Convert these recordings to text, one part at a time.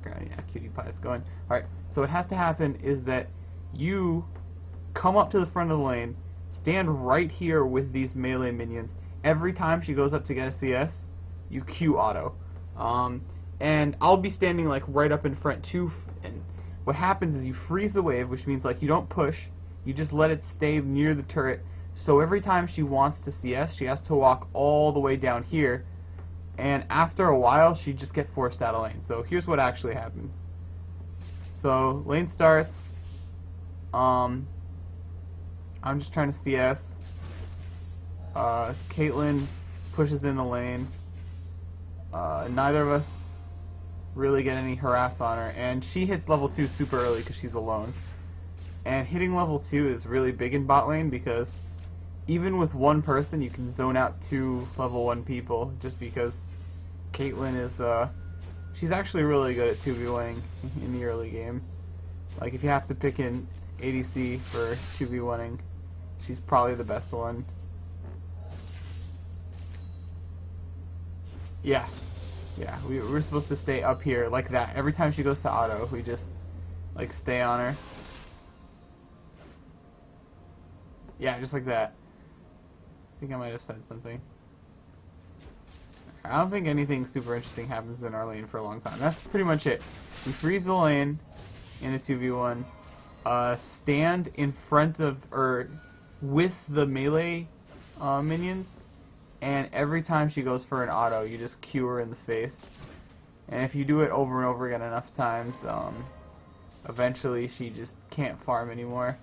background. Yeah, Cutie Pie is going. Alright, so what has to happen is that you come up to the front of the lane, stand right here with these melee minions. Every time she goes up to get a CS, you Q auto. And I'll be standing like right up in front too. And what happens is you freeze the wave, which means like you don't push, you just let it stay near the turret. So every time she wants to CS, she has to walk all the way down here. And after a while, she just get forced out of lane. So here's what actually happens. So lane starts. I'm just trying to CS. Caitlyn pushes in the lane. Neither of us really get any harass on her, and she hits level 2 super early because she's alone. And hitting level 2 is really big in bot lane because even with one person, you can zone out 2 level 1 people just because Caitlyn is, she's actually really good at 2v1ing in the early game. Like, if you have to pick an ADC for 2v1ing, she's probably the best one. Yeah. Yeah, we're supposed to stay up here like that. Every time she goes to auto, we just, like, stay on her. Yeah, just like that. I think I might have said something. I don't think anything super interesting happens in our lane for a long time. That's pretty much it. We freeze the lane in a 2v1. Stand in front of, or with the melee minions. And every time she goes for an auto, you just Q her in the face. And if you do it over and over again enough times, eventually she just can't farm anymore.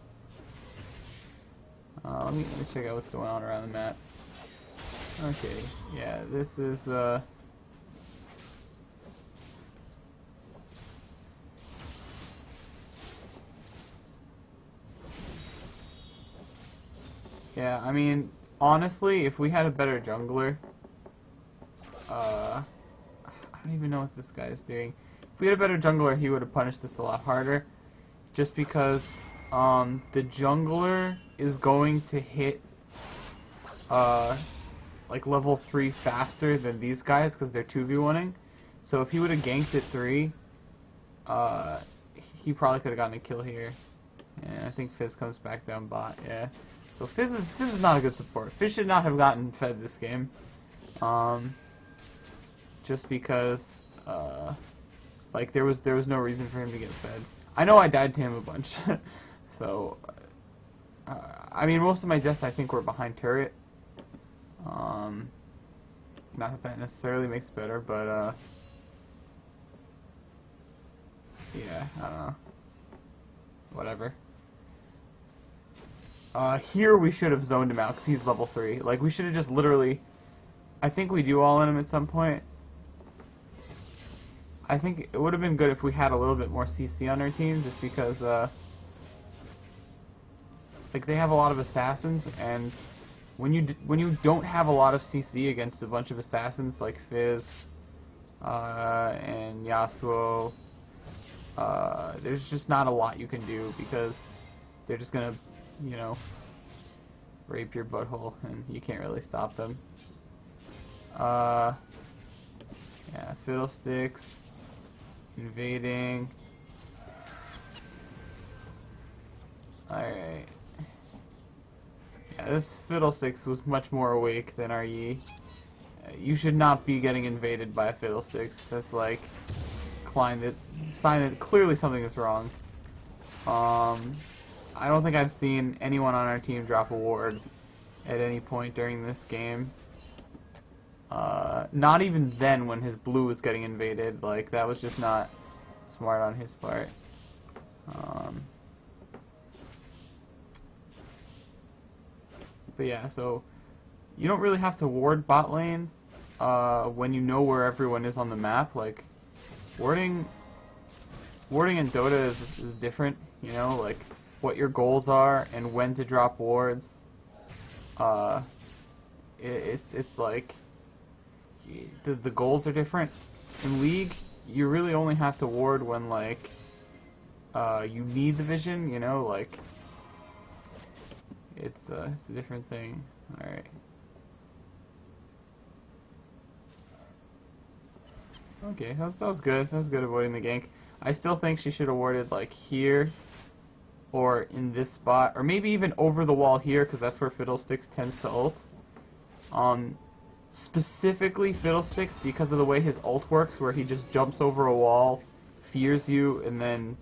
Let me check out what's going on around the map. Okay, yeah, this is, yeah, I mean, honestly, if we had a better jungler, I don't even know what this guy is doing. If we had a better jungler, he would have punished this a lot harder. Just because the jungler is going to hit like level 3 faster than these guys because they're 2v1ing. So if he would have ganked at 3, he probably could have gotten a kill here. And I think Fizz comes back down bot, yeah. So Fizz is not a good support. Fizz should not have gotten fed this game. Just because like there was no reason for him to get fed. I know I died to him a bunch. So I mean, most of my deaths I think were behind turret. Not that necessarily makes it better, but yeah, I don't know. Whatever. Here we should have zoned him out because he's level 3. Like, we should have just literally... I think we do all in him at some point. I think it would have been good if we had a little bit more CC on our team, just because, like, they have a lot of assassins, and when you don't have a lot of CC against a bunch of assassins like Fizz, and Yasuo, there's just not a lot you can do because they're just gonna, you know, rape your butthole, and you can't really stop them. Yeah, Fiddlesticks, invading. Alright. Yeah, this Fiddlesticks was much more awake than our Yi. You should not be getting invaded by a Fiddlesticks. That's like sign that clearly something is wrong. I don't think I've seen anyone on our team drop a ward at any point during this game. Not even then when his blue was getting invaded. Like, that was just not smart on his part. But yeah, so you don't really have to ward bot lane when you know where everyone is on the map. Like, warding in Dota is different, you know, like what your goals are and when to drop wards. It's like the goals are different. In League, you really only have to ward when, like, you need the vision, you know, like, it's a different thing. Alright. Okay, that was good. That was good avoiding the gank. I still think she should have warded like here or in this spot, or maybe even over the wall here, because that's where Fiddlesticks tends to ult. Specifically Fiddlesticks because of the way his ult works, where he just jumps over a wall, fears you, and then,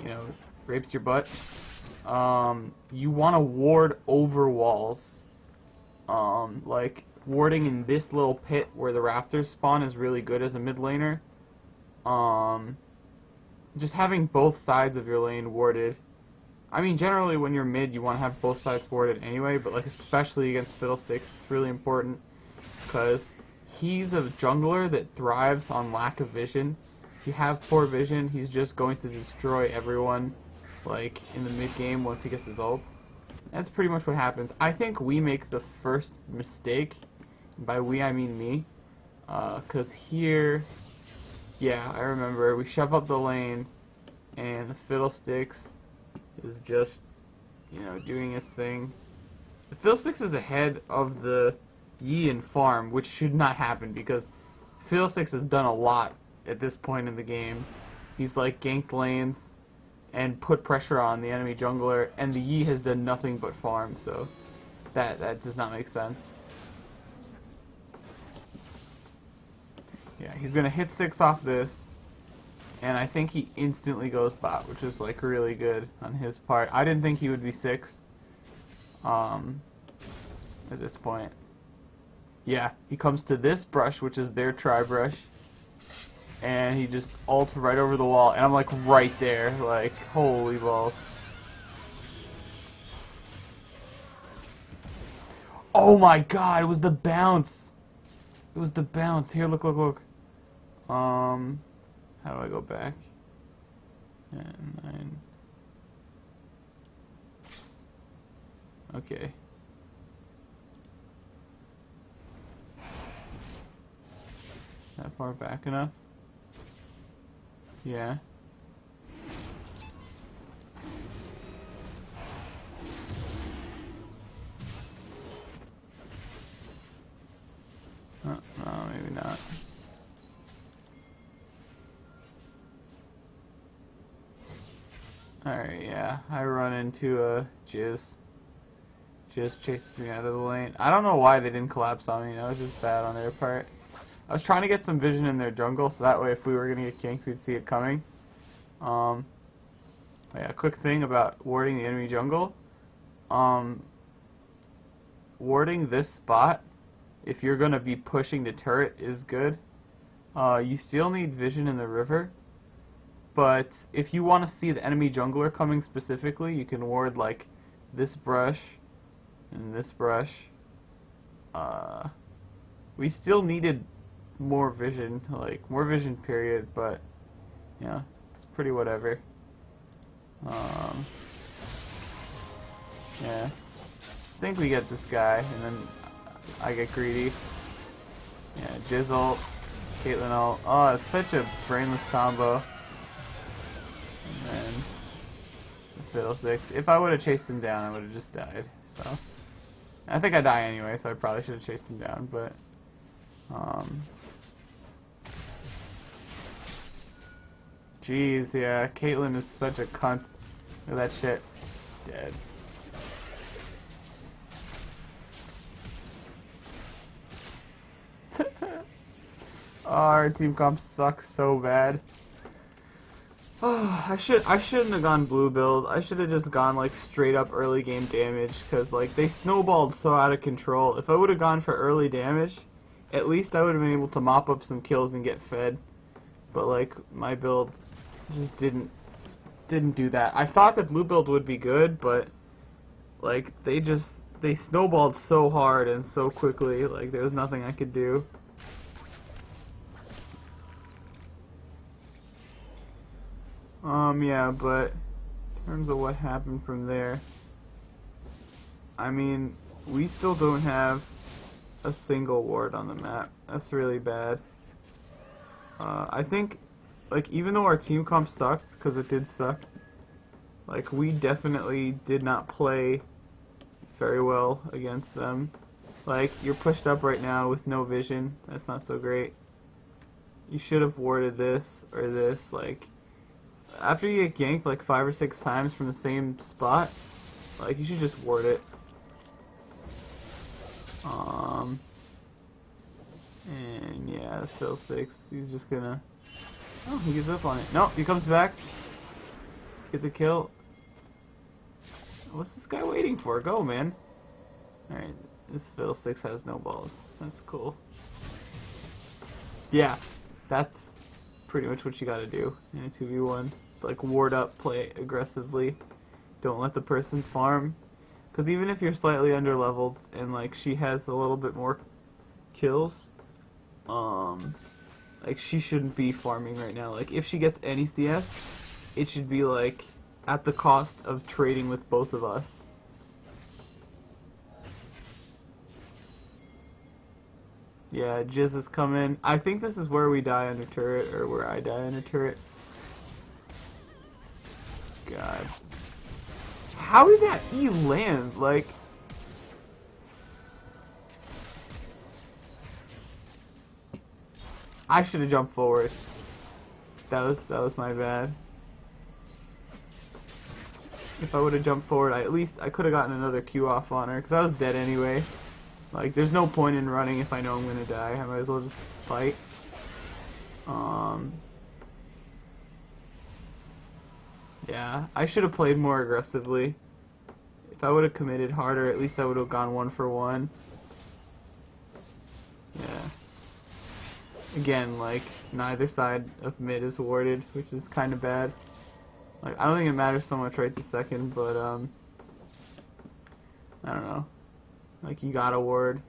you know, rapes your butt. You want to ward over walls. Like, warding in this little pit where the raptors spawn is really good as a mid laner. Just having both sides of your lane warded. I mean, generally when you're mid, you want to have both sides warded anyway, but like especially against Fiddlesticks, it's really important because he's a jungler that thrives on lack of vision. If you have poor vision, he's just going to destroy everyone, like, in the mid game once he gets his ults. That's pretty much what happens. I think we make the first mistake. By we, I mean me. Because here, yeah, I remember, we shove up the lane, and the Fiddlesticks is just, you know, doing his thing. The Fiddlesticks is ahead of the Yi in farm, which should not happen, because Fiddlesticks has done a lot at this point in the game. He's, like, ganked lanes and put pressure on the enemy jungler, and the Yi has done nothing but farm, so that does not make sense. Yeah, he's gonna hit 6 off this, and I think he instantly goes bot, which is like really good on his part. I didn't think he would be 6 at this point. Yeah, he comes to this brush, which is their tri-brush, and he just ults right over the wall, and I'm like right there, like holy balls. Oh my god, it was the bounce. It was the bounce. Here, look, look, look. How do I go back? 9. Okay. That far back enough? Yeah. No, maybe not. Alright, yeah. I run into a Jizz. Jizz chases me out of the lane. I don't know why they didn't collapse on me. That was just bad on their part. I was trying to get some vision in their jungle, so that way if we were going to get ganked, we'd see it coming. Yeah, quick thing about warding the enemy jungle. Warding this spot, if you're going to be pushing the turret, is good. You still need vision in the river. But if you want to see the enemy jungler coming specifically, you can ward like this brush and this brush. We still needed more vision, like more vision period, but yeah, it's pretty whatever. Yeah, I think we get this guy, and then I get greedy. Yeah, Jizz ult, Caitlyn ult. Oh, it's such a brainless combo. And then the Fiddlesticks. If I would have chased him down, I would have just died. So I think I die anyway, so I probably should have chased him down. But jeez, yeah, Caitlyn is such a cunt. Look at that shit. Dead. Oh, our team comp sucks so bad. Oh, I shouldn't have gone blue build. I should have just gone like straight up early game damage, because like they snowballed so out of control. If I would have gone for early damage, at least I would have been able to mop up some kills and get fed. But like my build just didn't do that. I thought that blue build would be good, but like they snowballed so hard and so quickly, like there was nothing I could do. Yeah, but in terms of what happened from there, I mean, we still don't have a single ward on the map. That's really bad. I think, like, even though our team comp sucked, because it did suck, like, we definitely did not play very well against them. Like, you're pushed up right now with no vision. That's not so great. You should have warded this or this. Like, after you get ganked like 5 or 6 times from the same spot, like, you should just ward it. And yeah, Phil 6. He's just gonna. Oh, he gives up on it. No, he comes back. Get the kill. What's this guy waiting for? Go, man. Alright, this Phil 6 has no balls. That's cool. Yeah, that's pretty much what you gotta do in a 2v1. It's like ward up, play aggressively. Don't let the person farm. Because even if you're slightly underleveled and like she has a little bit more kills, like she shouldn't be farming right now. Like if she gets any CS, it should be like at the cost of trading with both of us. Yeah, Jizz is coming. I think this is where we die under turret, or where I die under turret. God. How did that E land? Like... I should have jumped forward. That was my bad. If I would have jumped forward, I could have gotten another Q off on her, because I was dead anyway. Like, there's no point in running if I know I'm gonna die. I might as well just fight. Yeah, I should have played more aggressively. If I would have committed harder, at least I would have gone 1 for 1. Yeah. Again, like, neither side of mid is warded, which is kind of bad. Like, I don't think it matters so much right this second, but, I don't know. Like, you gotta ward.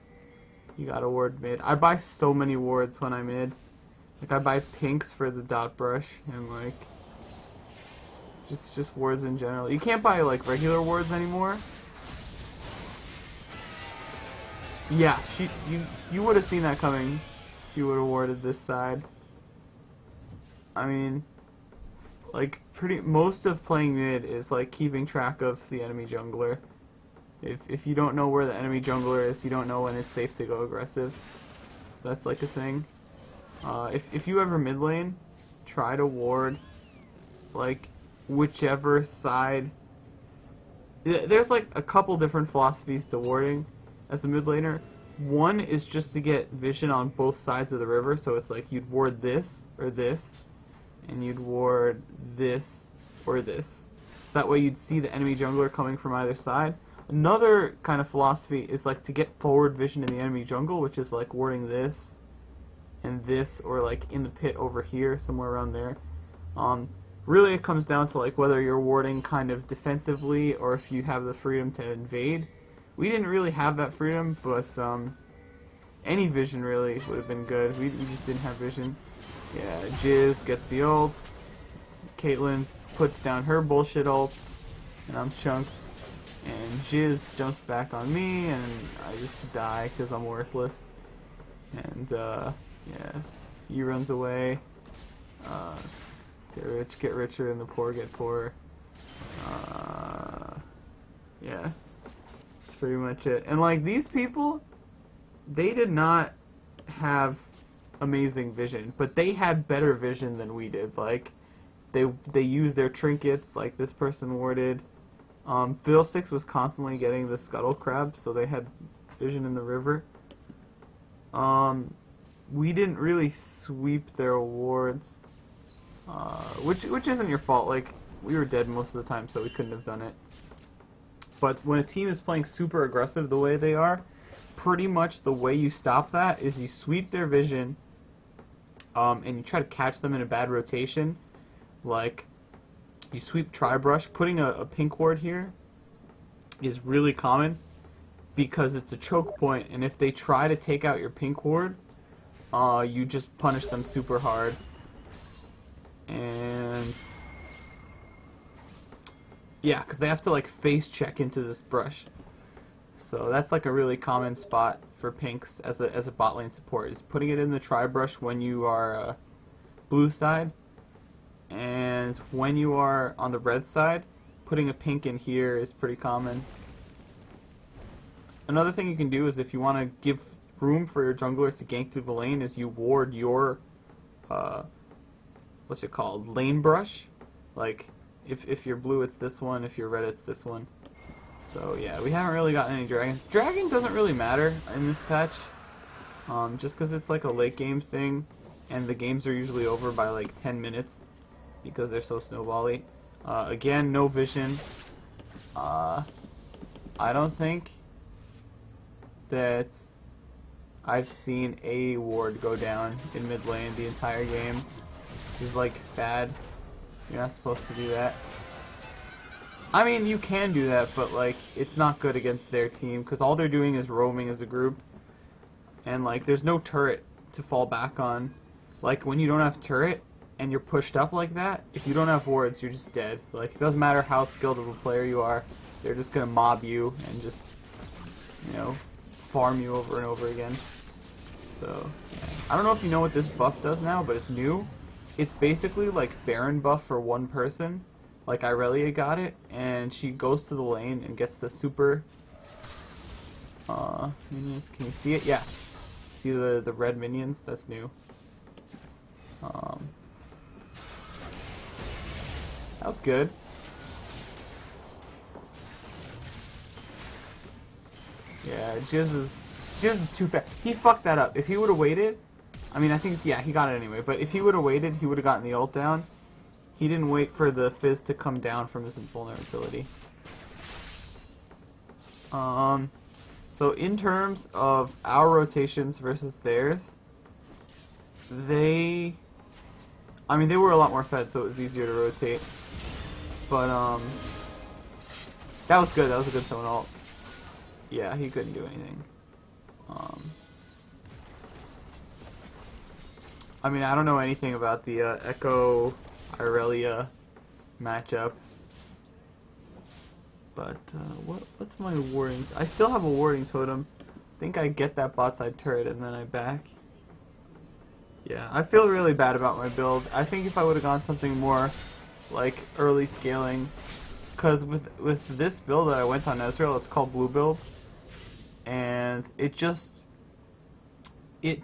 You gotta ward mid. I buy so many wards when I'm mid. Like, I buy pinks for the dot brush, and, like, just wards in general. You can't buy, like, regular wards anymore. Yeah, you would have seen that coming if you would have warded this side. I mean, like, most of playing mid is, like, keeping track of the enemy jungler. If you don't know where the enemy jungler is, you don't know when it's safe to go aggressive. So that's like a thing. If you ever mid lane, try to ward like whichever side. There's like a couple different philosophies to warding as a mid laner. One is just to get vision on both sides of the river, so it's like you'd ward this or this, and you'd ward this or this. So that way you'd see the enemy jungler coming from either side. Another kind of philosophy is like to get forward vision in the enemy jungle, which is like warding this and this, or like in the pit over here, somewhere around there. Really it comes down to like whether you're warding kind of defensively or if you have the freedom to invade. We didn't really have that freedom, but any vision really would have been good. We just didn't have vision. Yeah, Jizz gets the ult. Caitlyn puts down her bullshit ult, and I'm chunked. And Jizz jumps back on me, and I just die because I'm worthless. And, yeah, he runs away. Get rich, get richer, and the poor get poorer. Yeah, that's pretty much it. And, like, these people, they did not have amazing vision, but they had better vision than we did. Like, they used their trinkets, like this person warded. Phil 6 was constantly getting the scuttle crab, so they had vision in the river. We didn't really sweep their wards, which isn't your fault. Like, we were dead most of the time, so we couldn't have done it. But when a team is playing super aggressive the way they are, pretty much the way you stop that is you sweep their vision, and you try to catch them in a bad rotation. Like, you sweep Tri-Brush. Putting a pink ward here is really common because it's a choke point, and if they try to take out your pink ward, you just punish them super hard. And yeah, because they have to like face check into this brush. So that's like a really common spot for pinks as a bot lane support, is putting it in the Tri-Brush when you are blue side. And when you are on the red side, putting a pink in here is pretty common. Another thing you can do is if you want to give room for your jungler to gank through the lane is you ward your what's it called? Lane brush. Like, if you're blue, it's this one. If you're red, it's this one. So yeah, we haven't really gotten any dragons. Dragon doesn't really matter in this patch, just because it's like a late game thing, and the games are usually over by like 10 minutes because they're so snowbally. Again, no vision. I don't think that I've seen a ward go down in mid lane the entire game. Which is like bad. You're not supposed to do that. I mean, you can do that, but like it's not good against their team because all they're doing is roaming as a group, and like there's no turret to fall back on. Like when you don't have turret and you're pushed up like that, if you don't have wards, you're just dead. Like it doesn't matter how skilled of a player you are, they're just gonna mob you and just, you know, farm you over and over again. So yeah. I don't know if you know what this buff does now, but it's new. It's basically like Baron buff for one person. Like Irelia got it, and she goes to the lane and gets the super minions. Can you see it? Yeah. See the red minions? That's new. That was good. Yeah, Jizz is too fast. He fucked that up. If he would have waited, I mean, I think yeah, he got it anyway. But if he would have waited, he would have gotten the ult down. He didn't wait for the fizz to come down from his invulnerability. So in terms of our rotations versus theirs, they were a lot more fed, so it was easier to rotate. But that was good. That was a good summon ult. Yeah, he couldn't do anything. I mean, I don't know anything about the Echo Irelia matchup, but what's my warding? I still have a warding totem. I think I get that bot side turret and then I back. Yeah, I feel really bad about my build. I think if I would have gone something more like early scaling, because with this build that I went on Ezreal, it's called blue build, and it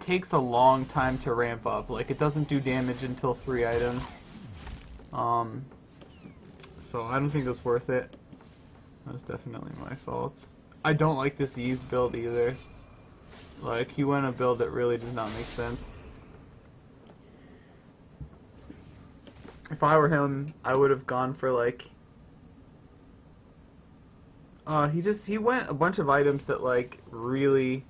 takes a long time to ramp up. Like it doesn't do damage until 3 items. So I don't think it's worth it. That's definitely my fault. I don't like this Yeez build either. Like, he went a build that really does not make sense. If I were him, I would have gone for like... he went a bunch of items that like really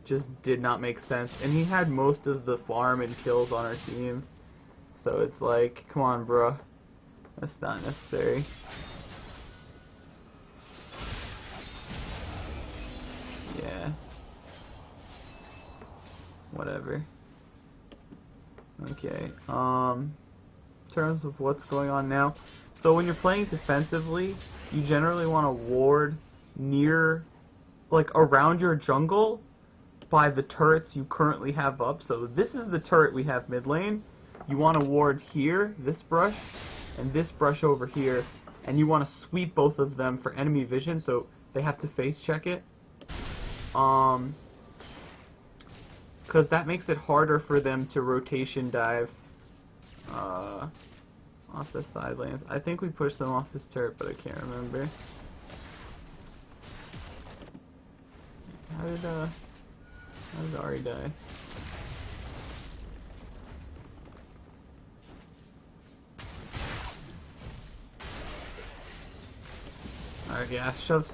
just did not make sense. And he had most of the farm and kills on our team. So it's like, come on, bruh. That's not necessary. Yeah. Whatever. Okay. In terms of what's going on now. So when you're playing defensively, you generally want to ward near, like, around your jungle by the turrets you currently have up. So this is the turret we have mid lane. You want to ward here, this brush, and this brush over here, and you want to sweep both of them for enemy vision, so they have to face check it. Because that makes it harder for them to rotation dive off the side lanes. I think we pushed them off this turret, but I can't remember. How did Ari die? Alright, yeah, shove.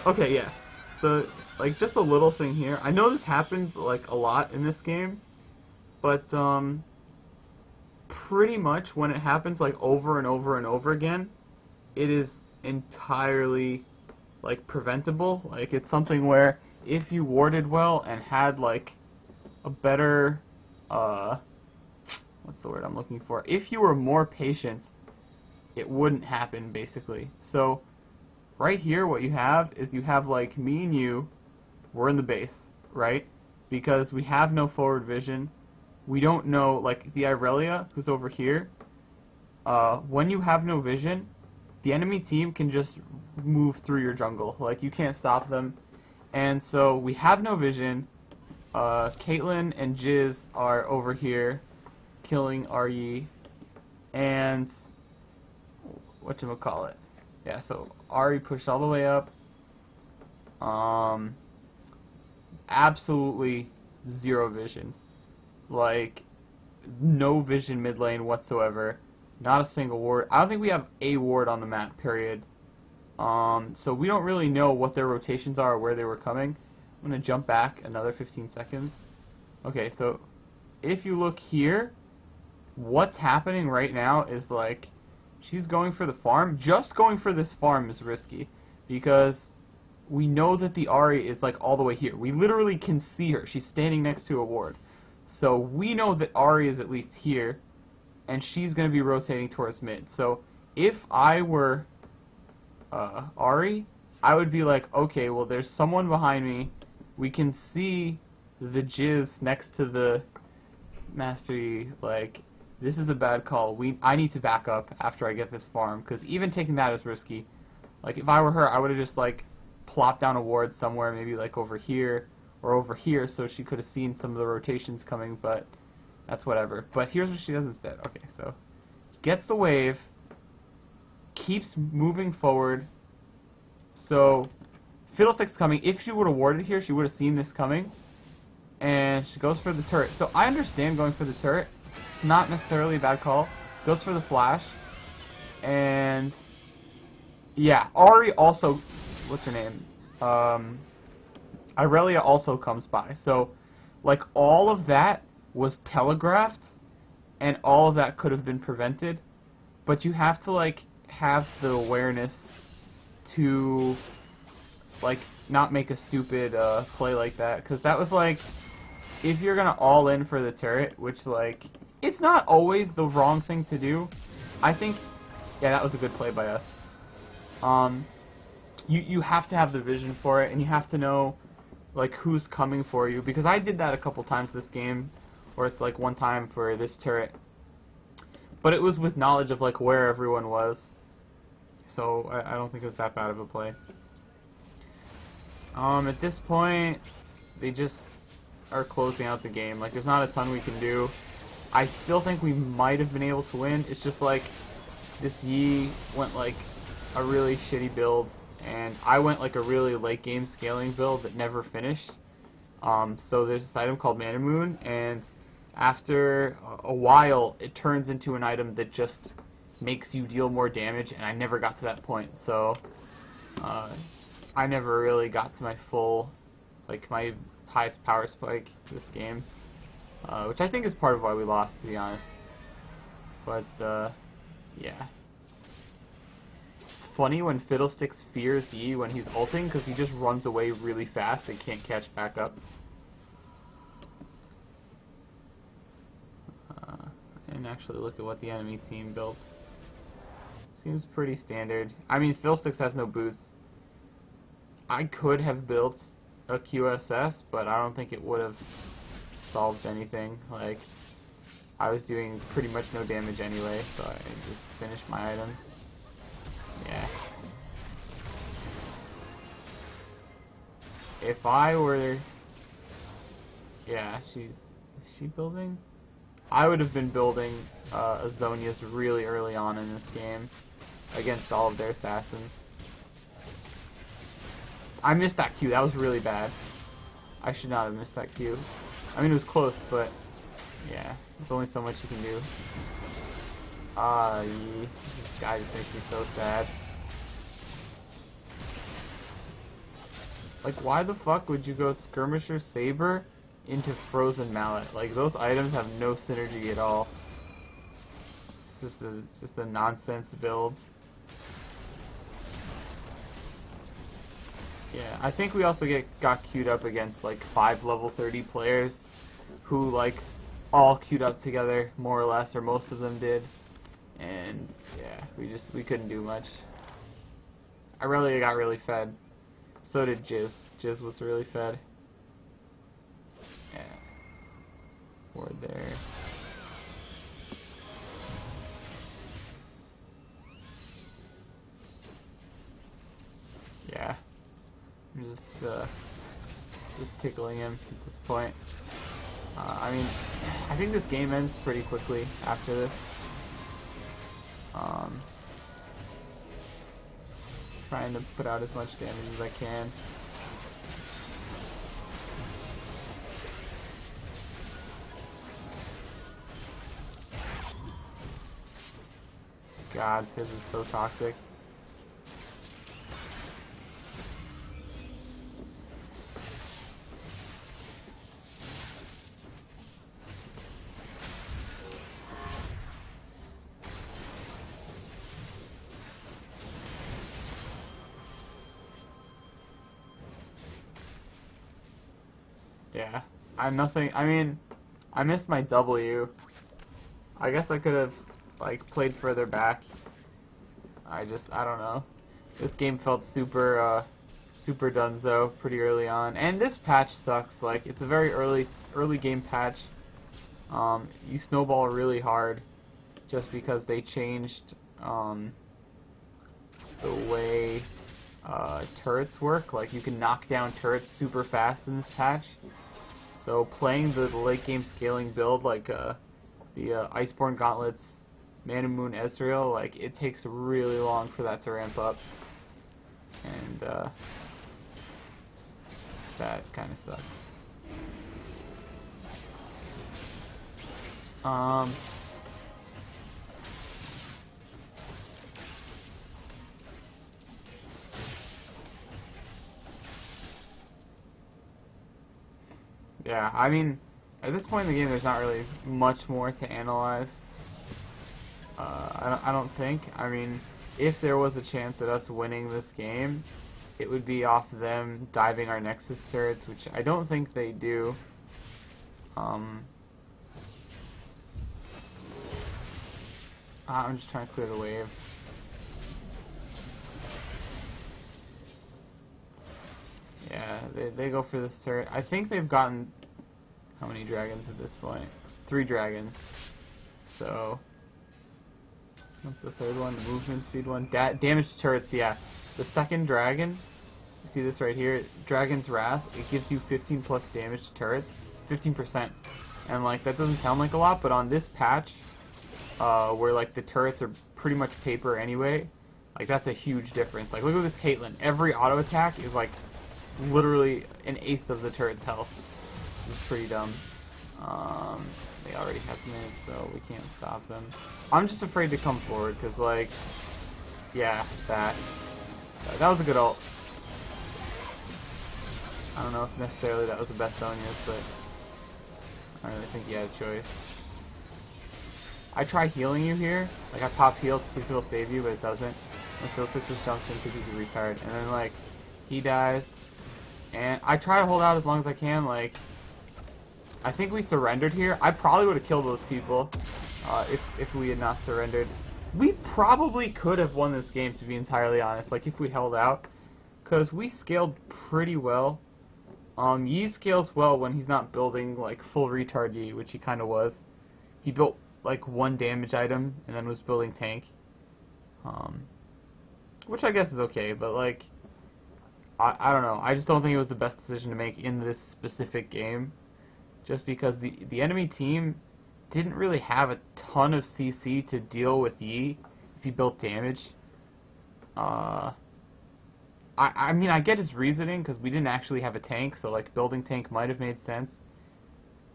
Okay, yeah. So, like, just a little thing here. I know this happens, like, a lot in this game, but, pretty much when it happens, like, over and over and over again, it is entirely, like, preventable. Like, it's something where if you warded well and had, like, a better, what's the word I'm looking for? If you were more patient, it wouldn't happen, basically. So, right here, what you have is you have, like, me and you, we're in the base, right? Because we have no forward vision. We don't know, like, the Irelia, who's over here, when you have no vision, the enemy team can just move through your jungle. Like, you can't stop them. And so, we have no vision. Caitlyn and Jizz are over here. killing RE, and whatchamacallit. Yeah, so RE pushed all the way up. Absolutely zero vision. Like, no vision mid lane whatsoever. Not a single ward. I don't think we have a ward on the map, period. So we don't really know what their rotations are or where they were coming. I'm going to jump back another 15 seconds. Okay, so if you look here, what's happening right now is like, she's going for the farm. Just going for this farm is risky because we know that the Ahri is like all the way here. We literally can see her. She's standing next to a ward. So we know that Ahri is at least here, and she's going to be rotating towards mid. So if I were Ahri, I would be like, okay, well, there's someone behind me. We can see the jizz next to the mastery. Like, this is a bad call. I need to back up after I get this farm, because even taking that is risky. Like, if I were her, I would have just, like, plopped down a ward somewhere, maybe, like, over here or over here, so she could have seen some of the rotations coming, but that's whatever. But here's what she does instead. Okay, so gets the wave, keeps moving forward. So Fiddlestick's coming. If she would have warded here, she would have seen this coming, and she goes for the turret. So I understand going for the turret. It's not necessarily a bad call. Goes for the flash, and yeah, Ahri also, what's her name? Irelia also comes by. So, like, all of that was telegraphed, and all of that could have been prevented, but you have to, like, have the awareness to, like, not make a stupid play like that, because that was, like, if you're gonna all in for the turret, which, like, it's not always the wrong thing to do. I think, yeah, that was a good play by us. You have to have the vision for it, and you have to know, like, who's coming for you, because I did that a couple times this game, or it's like one time for this turret, but it was with knowledge of, like, where everyone was, so I don't think it was that bad of a play. At this point, they just are closing out the game. Like, there's not a ton we can do. I still think we might have been able to win. It's just like this Yi went like a really shitty build, and I went like a really late game scaling build that never finished. So there's this item called Mana Moon, and after a while it turns into an item that just makes you deal more damage, and I never got to that point. So I never really got to my full, like, my highest power spike this game, which I think is part of why we lost, to be honest. But yeah. It's funny when Fiddlesticks fears Yi when he's ulting, because he just runs away really fast and can't catch back up. And actually look at what the enemy team built. Seems pretty standard. I mean, Fiddlesticks has no boots. I could have built a QSS, but I don't think it would have solved anything. Like, I was doing pretty much no damage anyway, so I just finished my items. Yeah. If I were... Yeah, is she building? I would have been building Azonias really early on in this game against all of their assassins. I missed that Q. That was really bad. I should not have missed that Q. I mean, it was close, but yeah, there's only so much you can do. This guy just makes me so sad. Like, why the fuck would you go Skirmisher Saber into Frozen Mallet? Like, those items have no synergy at all. It's just a nonsense build. Yeah, I think we also got queued up against like 5 level 30 players who like all queued up together, more or less, or most of them did. And yeah, we couldn't do much. I really got really fed. So did Jizz. Jizz was really fed. Yeah. Ward there. Yeah. I'm just tickling him at this point. I mean, I think this game ends pretty quickly after this. Trying to put out as much damage as I can. God, Fizz is so toxic. Yeah, I'm nothing. I mean, I missed my W. I guess I could have, like, played further back. I don't know. This game felt super, super dunzo pretty early on. And this patch sucks. Like, it's a very early game patch. You snowball really hard just because they changed, the way, turrets work. Like, you can knock down turrets super fast in this patch. So playing the late game scaling build, like the Iceborne Gauntlets, Man and Moon Ezreal, like it takes really long for that to ramp up, and that kind of sucks. Yeah, I mean, at this point in the game, there's not really much more to analyze. I don't think. I mean, if there was a chance at us winning this game, it would be off them diving our Nexus turrets, which I don't think they do. I'm just trying to clear the wave. Yeah, they go for this turret. I think they've gotten... How many dragons at this point? 3 dragons. So... What's the third one? The movement speed one? Damage to turrets, yeah. The second dragon, you see this right here? Dragon's Wrath, it gives you 15 plus damage to turrets. 15%. And like, that doesn't sound like a lot, but on this patch, where like the turrets are pretty much paper anyway, like that's a huge difference. Like, look at this Caitlyn. Every auto attack is like literally 1/8 of the turret's health. This is pretty dumb. They already have minutes, so we can't stop them. I'm just afraid to come forward, because, like, yeah, that was a good ult. I don't know if necessarily that was the best Sonya's, but I don't really think he had a choice. I try healing you here. Like, I pop heal to see if it'll save you, but it doesn't. And Phil 6 just jumps in because he's a retard. And then, like, he dies. And I try to hold out as long as I can, like... I think we surrendered here. I probably would have killed those people if we had not surrendered. We probably could have won this game, to be entirely honest, like if we held out. Because we scaled pretty well. Yi scales well when he's not building like full retard Yi, which he kind of was. He built like 1 damage item and then was building tank. Which I guess is okay, but like... I don't know. I just don't think it was the best decision to make in this specific game. Just because the enemy team didn't really have a ton of CC to deal with Yi if he built damage. I mean, I get his reasoning because we didn't actually have a tank, so like building tank might have made sense.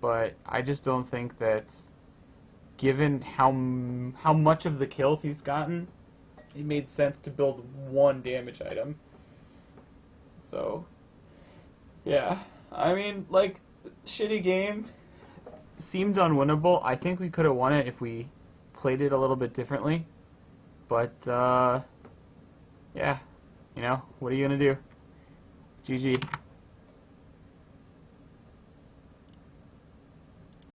But I just don't think that, given how much of the kills he's gotten, it made sense to build 1 damage item. So, yeah. I mean, like... Shitty game. Seemed unwinnable. I think we could have won it if we played it a little bit differently. But, yeah. You know, what are you going to do? GG.